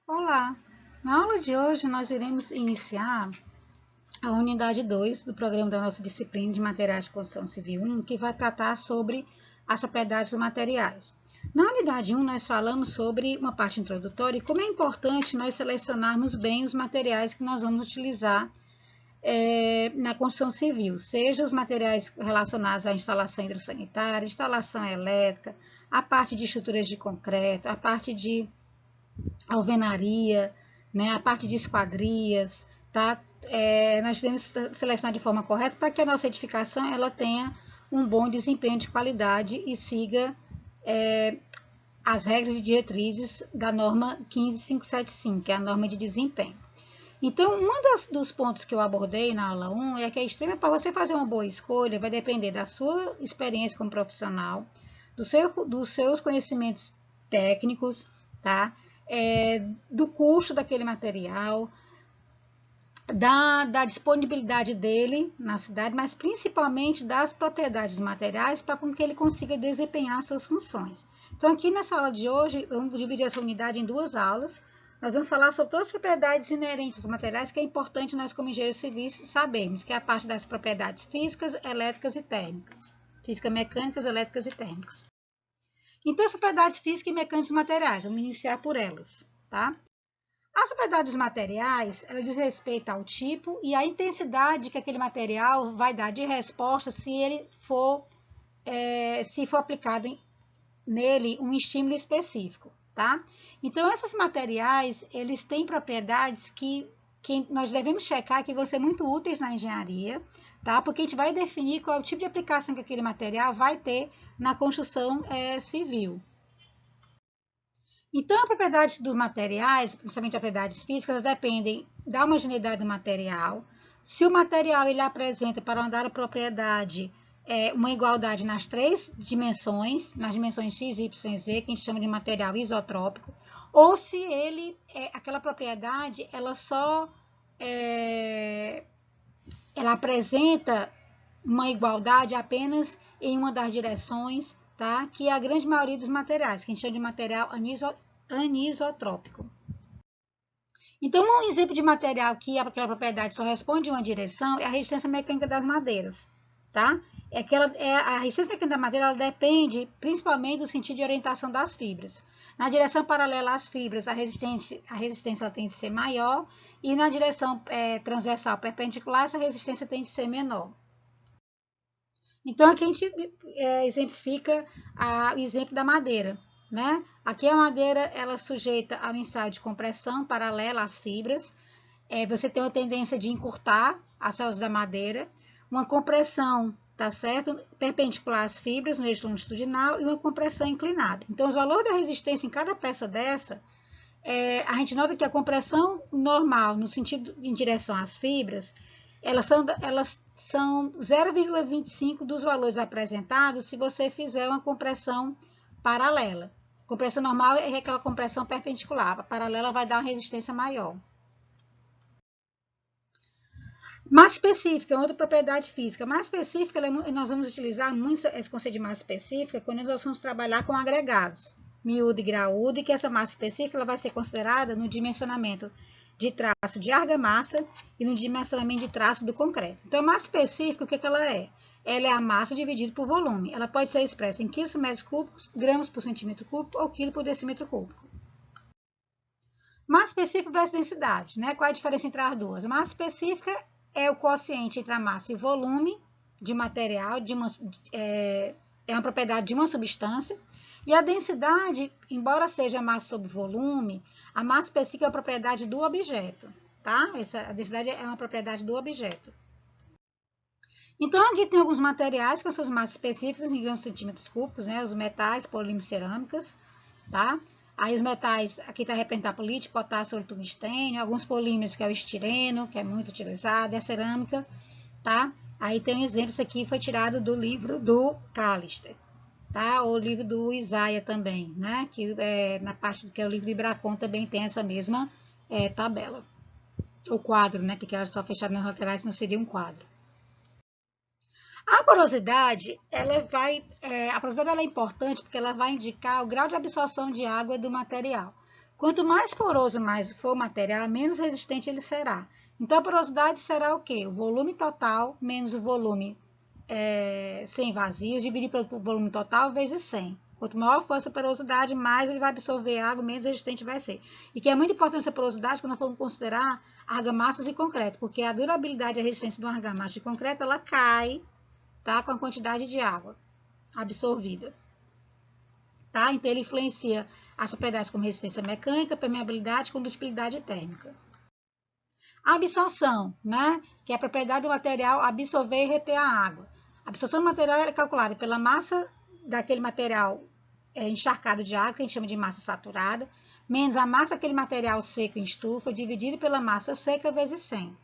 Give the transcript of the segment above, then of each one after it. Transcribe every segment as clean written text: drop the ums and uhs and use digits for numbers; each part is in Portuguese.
Olá! Na aula de hoje nós iremos iniciar a unidade 2 do programa da nossa disciplina de Materiais de Construção Civil 1, que vai tratar sobre as propriedades dos materiais. Na unidade 1 nós falamos sobre uma parte introdutória e como é importante nós selecionarmos bem os materiais que nós vamos utilizar na construção civil, seja os materiais relacionados à instalação hidrossanitária, instalação elétrica, a parte de estruturas de concreto, a parte de alvenaria, né, a parte de esquadrias, tá? Nós devemos selecionar de forma correta para que a nossa edificação ela tenha um bom desempenho de qualidade e siga as regras e diretrizes da norma 15575, que é a norma de desempenho. Então, dos pontos que eu abordei na aula 1 é que a extrema para você fazer uma boa escolha vai depender da sua experiência como profissional, dos seus conhecimentos técnicos, tá? Do custo daquele material, da disponibilidade dele na cidade, mas principalmente das propriedades dos materiais para que ele consiga desempenhar suas funções. Então, aqui nessa aula de hoje, vamos dividir essa unidade em duas aulas. Nós vamos falar sobre todas as propriedades inerentes aos materiais, que é importante nós, como engenheiros civis, sabermos, que é a parte das propriedades físicas, elétricas e térmicas. Física-mecânicas, elétricas e térmicas. Então, as propriedades físicas e mecânicas dos materiais, vamos iniciar por elas, tá? As propriedades dos materiais, ela diz respeito ao tipo e à intensidade que aquele material vai dar de resposta se ele for, se for aplicado nele um estímulo específico, tá? Então, esses materiais, eles têm propriedades que nós devemos checar que vão ser muito úteis na engenharia, tá? Porque a gente vai definir qual é o tipo de aplicação que aquele material vai ter na construção civil. Então, a propriedade dos materiais, principalmente propriedades físicas, dependem da homogeneidade do material. Se o material ele apresenta para uma dada propriedade uma igualdade nas três dimensões, nas dimensões x, y e z, que a gente chama de material isotrópico, ou se ele, aquela propriedade, ela apresenta uma igualdade apenas em uma das direções, tá? Que é a grande maioria dos materiais, que a gente chama de material anisotrópico. Então, um exemplo de material que aquela propriedade só responde em uma direção é a resistência mecânica das madeiras, tá? A resistência mecânica da madeira ela depende principalmente do sentido de orientação das fibras. Na direção paralela às fibras, a resistência ela tem de ser maior, e na direção transversal perpendicular, essa resistência tem de ser menor. Então, aqui a gente exemplifica o exemplo da madeira, né? Aqui a madeira ela é sujeita ao ensaio de compressão paralela às fibras. Você tem uma tendência de encurtar as células da madeira, uma compressão, tá certo? Perpendicular às fibras no eixo longitudinal e uma compressão inclinada. Então, os valores da resistência em cada peça dessa, a gente nota que a compressão normal, no sentido em direção às fibras, elas são 0,25 dos valores apresentados se você fizer uma compressão paralela. Compressão normal é aquela compressão perpendicular, a paralela vai dar uma resistência maior. Massa específica, outra propriedade física. Massa específica, nós vamos utilizar muito esse conceito de massa específica quando nós vamos trabalhar com agregados, miúdo e graúdo, e que essa massa específica ela vai ser considerada no dimensionamento de traço de argamassa e no dimensionamento de traço do concreto. Então, a massa específica, o que ela é? Ela é a massa dividida por volume. Ela pode ser expressa em quilos por metros cúbicos, gramas por centímetro cúbico ou quilo por decímetro cúbico. Massa específica versus densidade, né? Qual é a diferença entre as duas? Massa específica é o quociente entre a massa e volume de material, é uma propriedade de uma substância. E a densidade, embora seja massa sobre volume, a massa específica é a propriedade do objeto, tá? A densidade é uma propriedade do objeto. Então, aqui tem alguns materiais com suas massas específicas em gramas por centímetros cúbicos, né? Os metais, polímeros, cerâmicas, tá? Aí os metais, aqui está representado por lítio, potássio, ouro, tungstênio, alguns polímeros, que é o estireno, que é muito utilizado, é a cerâmica, tá? Aí tem um exemplo, isso aqui foi tirado do livro do Callister, tá? Ou o livro do Isaia também, né? Que na parte do que é o livro de Bracon também tem essa mesma tabela. O quadro, né? Que elas estão fechadas nas laterais, não seria um quadro. A porosidade, a porosidade ela é importante porque ela vai indicar o grau de absorção de água do material. Quanto mais poroso mais for o material, menos resistente ele será. Então, a porosidade será o quê? O volume total menos o volume sem vazios, dividido pelo volume total vezes 100. Quanto maior for essa porosidade, mais ele vai absorver água, menos resistente vai ser. E que é muito importante essa porosidade quando nós formos considerar argamassas e concreto, porque a durabilidade e a resistência de uma argamassa de concreto, ela cai, tá, com a quantidade de água absorvida. Tá? Então, ele influencia as propriedades como resistência mecânica, permeabilidade, condutibilidade térmica. A absorção, né, que é a propriedade do material absorver e reter a água. A absorção do material é calculada pela massa daquele material encharcado de água, que a gente chama de massa saturada, menos a massa daquele material seco em estufa, dividido pela massa seca vezes 100.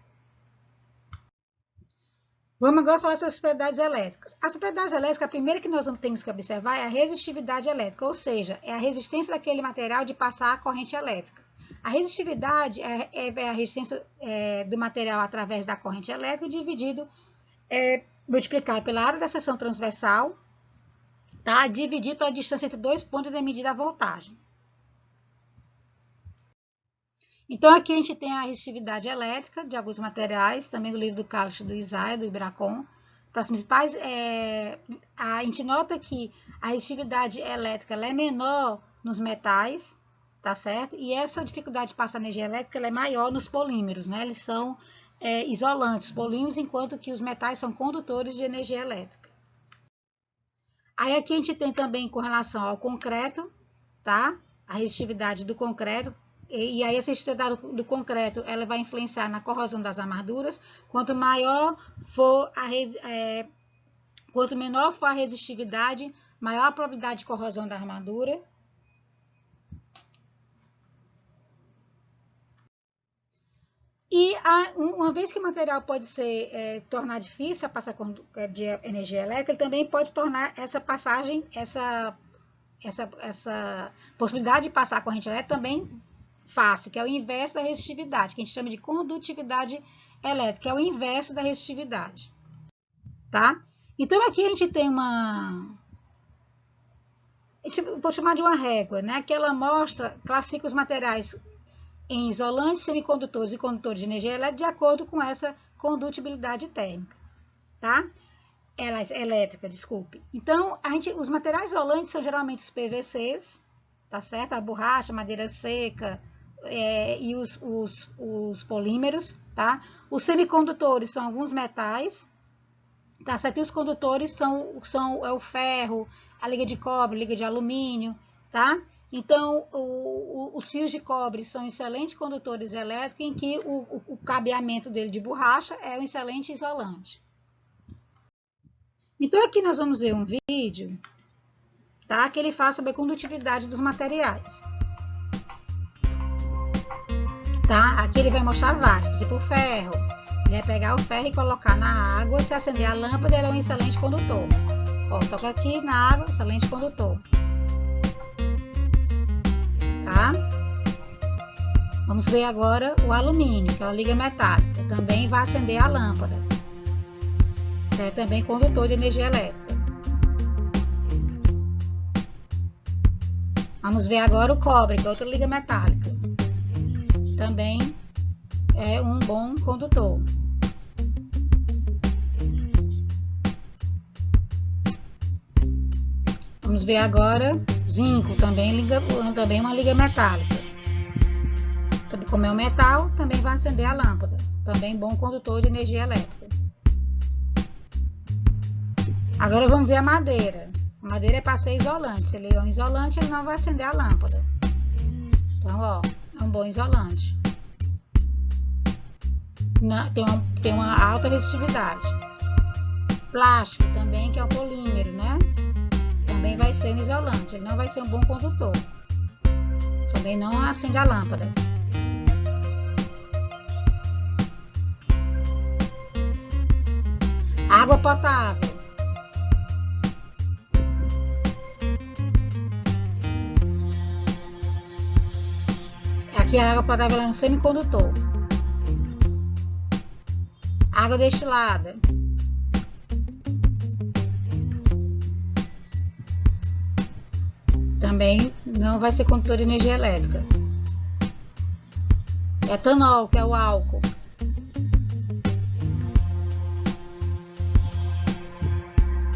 Vamos agora falar sobre as propriedades elétricas. As propriedades elétricas, a primeira que nós temos que observar é a resistividade elétrica, ou seja, é a resistência daquele material de passar a corrente elétrica. A resistividade é a resistência do material através da corrente elétrica, dividido, multiplicado pela área da seção transversal, tá? Dividido pela distância entre dois pontos da medida a voltagem. Então, aqui a gente tem a resistividade elétrica de alguns materiais, também do livro do Carlos do Isaiah, do Ibracon. Para as principais, a gente nota que a resistividade elétrica ela é menor nos metais, tá certo? E essa dificuldade de passar energia elétrica ela é maior nos polímeros, né? Eles são isolantes, polímeros, enquanto que os metais são condutores de energia elétrica. Aí aqui a gente tem também com relação ao concreto, tá? A resistividade do concreto. E aí essa resistividade do concreto ela vai influenciar na corrosão das armaduras. Quanto menor for a resistividade, maior a probabilidade de corrosão da armadura. E uma vez que o material pode tornar difícil a passar de energia elétrica, ele também pode tornar essa passagem, essa possibilidade de passar a corrente elétrica também fácil, que é o inverso da resistividade, que a gente chama de condutividade elétrica, que é o inverso da resistividade. Tá? Então, aqui a gente tem vou chamar de uma régua, né? Que ela classifica os materiais em isolantes, semicondutores e condutores de energia elétrica de acordo com essa condutibilidade térmica, tá? Elétrica, desculpe. Então, os materiais isolantes são geralmente os PVCs, tá certo? A borracha, madeira seca e os polímeros, tá? Os semicondutores são alguns metais, tá certo? E os condutores são o ferro, a liga de cobre, liga de alumínio, tá? Então, os fios de cobre são excelentes condutores elétricos, em que o cabeamento dele de borracha é um excelente isolante. Então, aqui nós vamos ver um vídeo, tá? Que ele fala sobre a condutividade dos materiais. Tá? Aqui ele vai mostrar vários, por exemplo, o ferro. Ele vai pegar o ferro e colocar na água, se acender a lâmpada, ele é um excelente condutor. Ó, toca aqui na água, excelente condutor. Tá? Vamos ver agora o alumínio, que é a liga metálica. Também vai acender a lâmpada. É também condutor de energia elétrica. Vamos ver agora o cobre, que é outra liga metálica. Também é um bom condutor. Vamos ver agora zinco, também uma liga metálica. Como é um metal, também vai acender a lâmpada. Também bom condutor de energia elétrica. Agora vamos ver a madeira. A madeira é para ser isolante. Se ele é um isolante, ele não vai acender a lâmpada. Então, ó, é um bom isolante. Tem uma alta resistividade. Plástico também, que é o polímero, né? Também vai ser um isolante. Ele não vai ser um bom condutor. Também não acende a lâmpada. Água potável. Aqui a água potável é um semicondutor. Água destilada. Também não vai ser condutor de energia elétrica. Etanol, que é o álcool.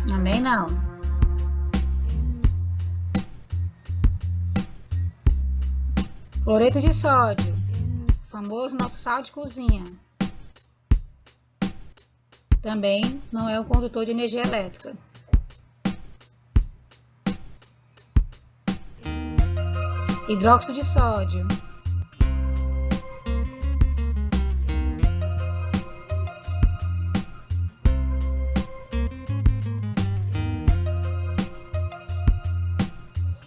Também não. Cloreto de sódio, famoso nosso sal de cozinha. Também não é um condutor de energia elétrica. Hidróxido de sódio.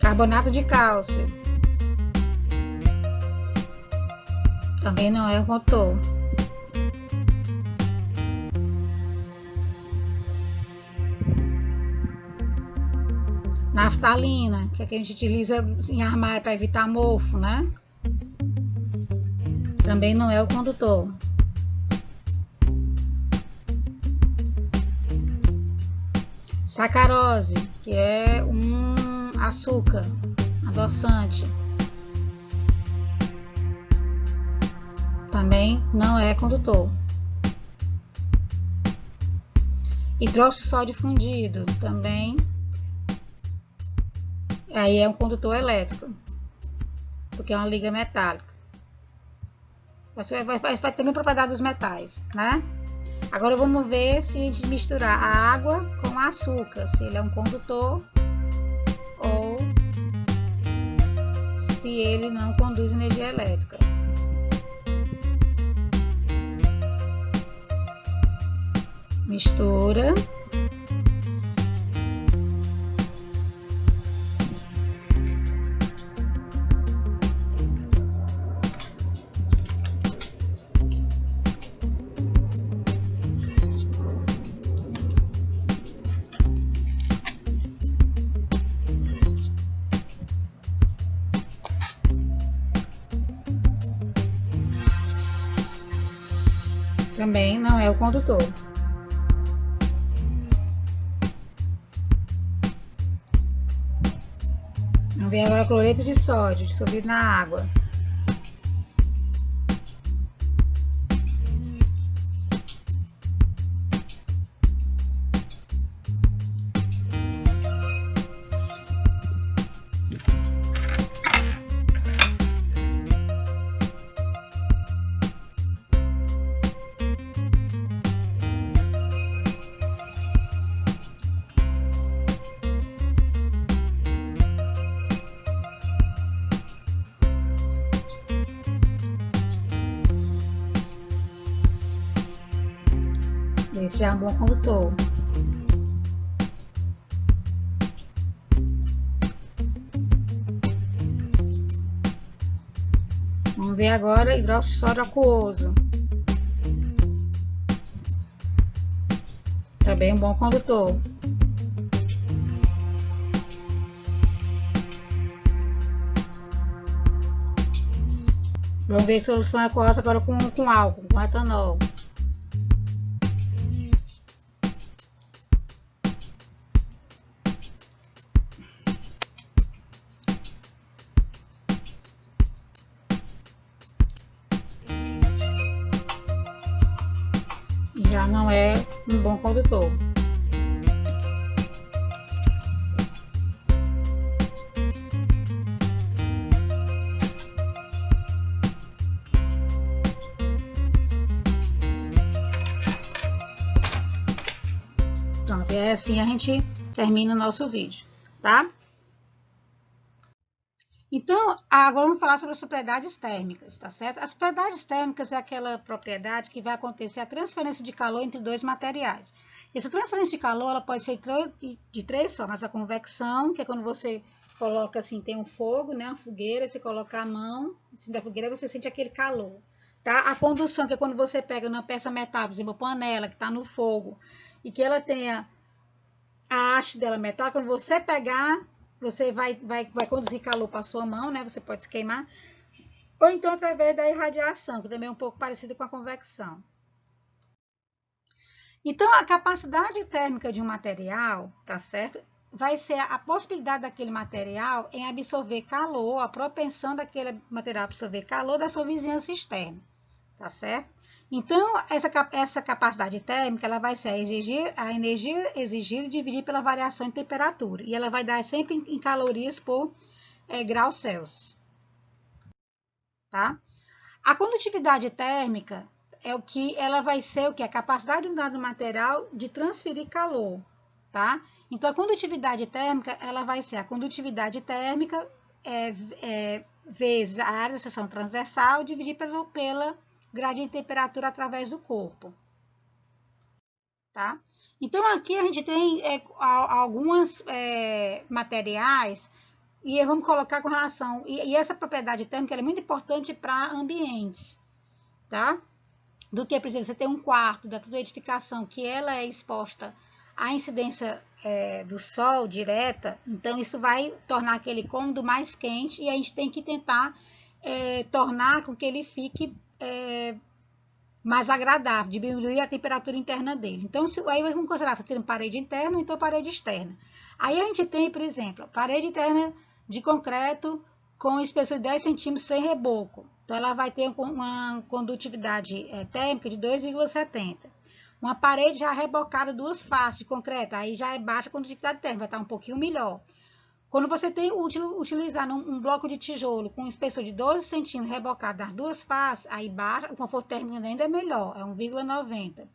Carbonato de cálcio. Também não é um condutor. Naftalina, que é que a gente utiliza em armário para evitar mofo, né? Também não é o condutor. Sacarose, que é um açúcar, adoçante. Também não é condutor. Hidróxido de sódio fundido, também. Aí é um condutor elétrico, porque é uma liga metálica. Vai ter a propriedade dos metais, né? Agora vamos ver se a gente misturar a água com o açúcar, se ele é um condutor ou se ele não conduz energia elétrica. Mistura. Também não é o condutor. Vamos ver agora cloreto de sódio dissolvido na água. Esse já é um bom condutor. Vamos ver agora hidróxido de sódio aquoso. Também um bom condutor. Vamos ver solução aquosa agora com álcool, com etanol. Já não é um bom condutor. Pronto, é assim a gente termina o nosso vídeo, tá? Então, agora vamos falar sobre as propriedades térmicas, tá certo? As propriedades térmicas é aquela propriedade que vai acontecer a transferência de calor entre dois materiais. Essa transferência de calor ela pode ser de três formas. A convecção, que é quando você coloca assim, tem um fogo, né, uma fogueira, você coloca a mão em cima da fogueira, você sente aquele calor, tá? A condução, que é quando você pega uma peça metálica, por exemplo, uma panela que está no fogo, e que ela tenha a haste dela metálica, quando você pegar, você vai conduzir calor para a sua mão, né? Você pode se queimar. Ou então através da irradiação, que também é um pouco parecida com a convecção. Então, a capacidade térmica de um material, tá certo? vai ser a possibilidade daquele material em absorver calor, a propensão daquele material a absorver calor da sua vizinhança externa, tá certo? Então, essa capacidade térmica, ela vai ser a energia exigida dividida pela variação de temperatura, e ela vai dar sempre em calorias por graus Celsius, tá? A condutividade térmica é o que ela vai ser o que? A capacidade de um dado material de transferir calor, tá? Então, a condutividade térmica, ela vai ser a condutividade térmica vezes a área da seção transversal dividida pela gradiente de temperatura através do corpo, tá? Então, aqui a gente tem alguns materiais e vamos colocar com relação... E essa propriedade térmica é muito importante para ambientes, tá? Do que, por exemplo, você tem um quarto da tua edificação que ela é exposta à incidência do sol direta, então isso vai tornar aquele cômodo mais quente e a gente tem que tentar tornar com que ele fique mais agradável, diminuir a temperatura interna dele. Então, aí vamos considerar fazendo parede interna ou então parede externa. Aí a gente tem, por exemplo, parede interna de concreto com espessura de 10 centímetros sem reboco. Então, ela vai ter uma condutividade térmica de 2,70. Uma parede já rebocada, duas faces de concreto, aí já é baixa condutividade térmica, vai estar um pouquinho melhor. Quando você tem utilizar um bloco de tijolo com espessor de 12 centímetros rebocado nas duas faces, aí baixa, o conforto térmico ainda é melhor, é 1,90.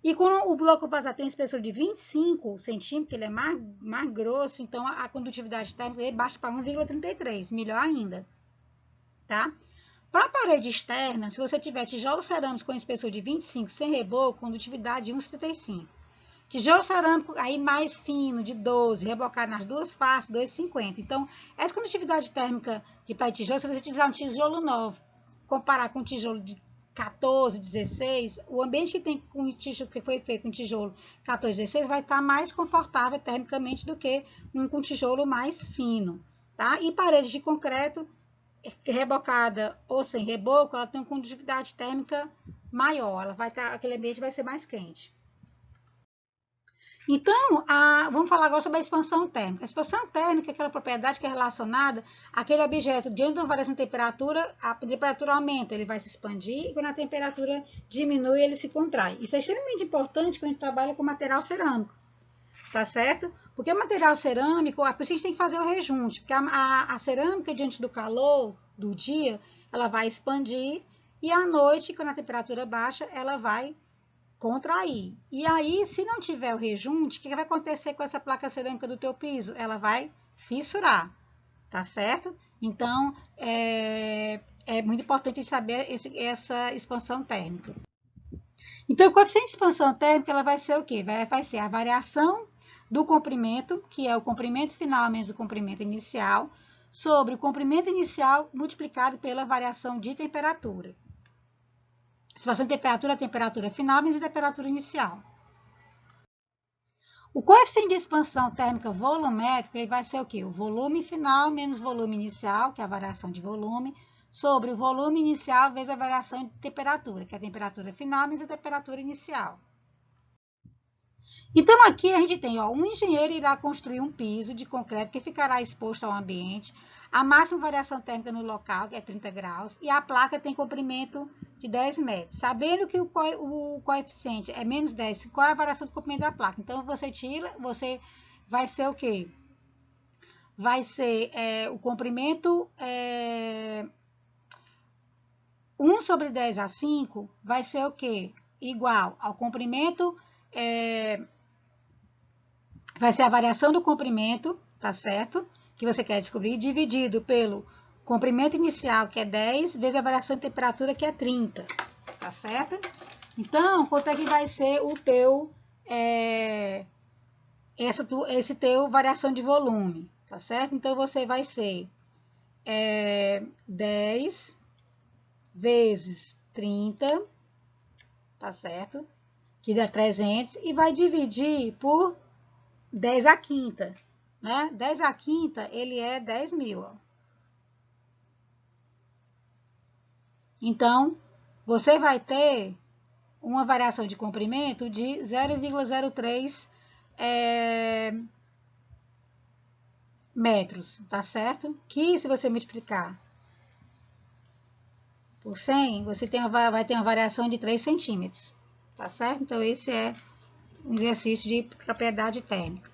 E quando o bloco vazado tem espessor de 25 centímetros, que ele é mais grosso, então a condutividade térmica baixa para 1,33, melhor ainda, tá? Para a parede externa, se você tiver tijolo cerâmico com espessor de 25 sem reboco, condutividade de 1,75. Tijolo cerâmico aí mais fino, de 12, rebocado nas duas faces, 2,50. Então, essa condutividade térmica de pé de tijolo, se você utilizar um tijolo novo, comparar com um tijolo de 14, 16, o ambiente que tem com o tijolo que foi feito com tijolo 14, 16 vai estar mais confortável termicamente do que um com tijolo mais fino, tá? E paredes de concreto rebocada ou sem reboco, ela tem uma condutividade térmica maior, ela vai estar, aquele ambiente vai ser mais quente. Então, vamos falar agora sobre a expansão térmica. A expansão térmica é aquela propriedade que é relacionada àquele objeto, diante de uma variação de temperatura, a temperatura aumenta, ele vai se expandir, e quando a temperatura diminui, ele se contrai. Isso é extremamente importante quando a gente trabalha com material cerâmico, tá certo? Porque o material cerâmico, por isso a gente tem que fazer o rejunte, porque a cerâmica, diante do calor do dia, ela vai expandir, e à noite, quando a temperatura baixa, ela vai contrair. E aí, se não tiver o rejunte, o que vai acontecer com essa placa cerâmica do teu piso? Ela vai fissurar, tá certo? Então, é muito importante saber essa expansão térmica. Então, o coeficiente de expansão térmica, ela vai ser o quê? Vai ser a variação do comprimento, que é o comprimento final menos o comprimento inicial, sobre o comprimento inicial multiplicado pela variação de temperatura. Expansão de temperatura, a temperatura final menos a temperatura inicial. O coeficiente de expansão térmica volumétrica ele vai ser o quê? O volume final menos o volume inicial, que é a variação de volume, sobre o volume inicial vezes a variação de temperatura, que é a temperatura final menos a temperatura inicial. Então, aqui a gente tem, um engenheiro irá construir um piso de concreto que ficará exposto ao ambiente, a máxima variação térmica no local, que é 30 graus, e a placa tem comprimento de 10 metros. Sabendo que o coeficiente é menos 10, qual é a variação do comprimento da placa? Então, você vai ser o quê? Vai ser o comprimento 1 sobre 10 a 5, vai ser o quê? Igual ao comprimento... vai ser a variação do comprimento, tá certo? Que você quer descobrir, dividido pelo comprimento inicial, que é 10, vezes a variação de temperatura, que é 30, tá certo? Então, quanto é que vai ser o teu, esse teu variação de volume, tá certo? Então, você vai ser 10 vezes 30, tá certo? Que dá 300, e vai dividir por 10 à quinta, né? 10 à quinta, ele é 10.000. Ó. Então, você vai ter uma variação de comprimento de 0,03 metros, tá certo? Que se você multiplicar por 100, você vai ter uma variação de 3 centímetros, tá certo? Então, esse é um exercício de propriedade térmica.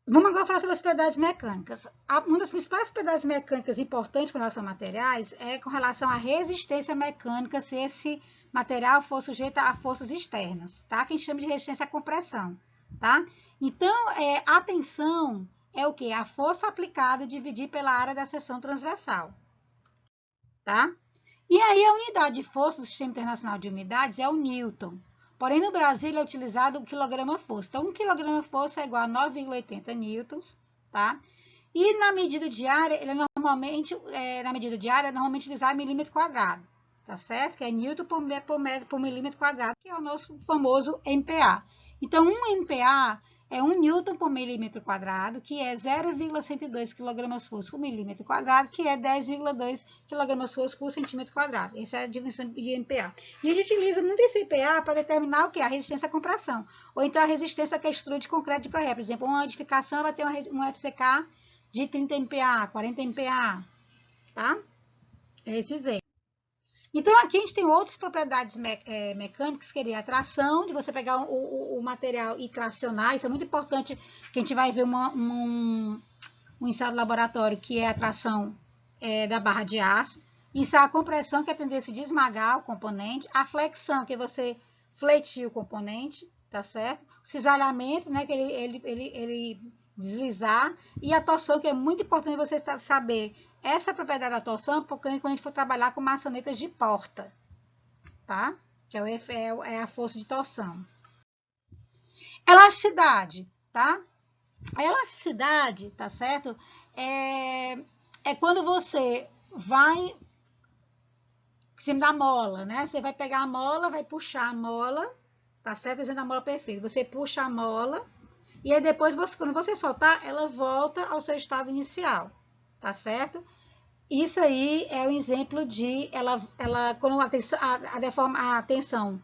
Vamos agora falar sobre as propriedades mecânicas. Uma das principais propriedades mecânicas importantes com relação a materiais é com relação à resistência mecânica, se esse material for sujeito a forças externas, tá? Que a gente chama de resistência à compressão, tá? Então, a tensão é o quê? A força aplicada dividir pela área da seção transversal, tá? E aí, a unidade de força do Sistema Internacional de Unidades é o Newton. Porém, no Brasil, é utilizado o quilograma-força. Então, 1 quilograma-força é igual a 9,80 newtons, tá? E na medida diária, ele é normalmente utilizado milímetro quadrado, tá certo? Que é newton por milímetro quadrado, que é o nosso famoso MPa. Então, 1 MPa é 1 newton por milímetro quadrado, que é 0,102 kg/força por milímetro quadrado, que é 10,2 kg/força por centímetro quadrado. Essa é a definição de MPa. E a gente utiliza muito esse MPa para determinar o que? A resistência à compressão. Ou então a resistência que é estrutura de concreto de pré-ré. Por exemplo, uma edificação vai ter um FCK de 30 MPa, 40 MPa, tá? É esse exemplo. Então, aqui a gente tem outras propriedades mecânicas, que seria a tração, de você pegar o material e tracionar. Isso é muito importante, que a gente vai ver um ensaio laboratório, que é a tração da barra de aço. Isso é a compressão, que é a tendência de esmagar o componente. A flexão, que é você fletir o componente, tá certo? O cisalhamento, né, que ele deslizar. E a torção, que é muito importante você saber essa propriedade da torção, porque quando a gente for trabalhar com maçanetas de porta, tá? Que é a força de torção. Elasticidade, tá? A elasticidade, tá certo? É quando você vai em cima da mola, né? Você vai pegar a mola, vai puxar a mola, tá certo? Dizendo a mola perfeita. Você puxa a mola e aí depois, quando você soltar, ela volta ao seu estado inicial, tá certo? Isso aí é um exemplo de quando a tensão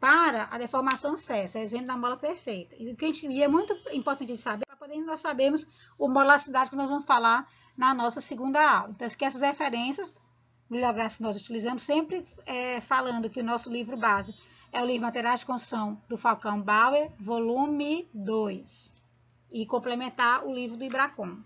para, a deformação cessa, é o exemplo da mola perfeita. E o que é muito importante de saber, para poder nós sabermos o molacidade que nós vamos falar na nossa segunda aula. Então, essas referências, bibliográficas que nós utilizamos, sempre falando que o nosso livro base é o livro Materiais de Construção do Falcão Bauer, volume 2, e complementar o livro do Ibracon.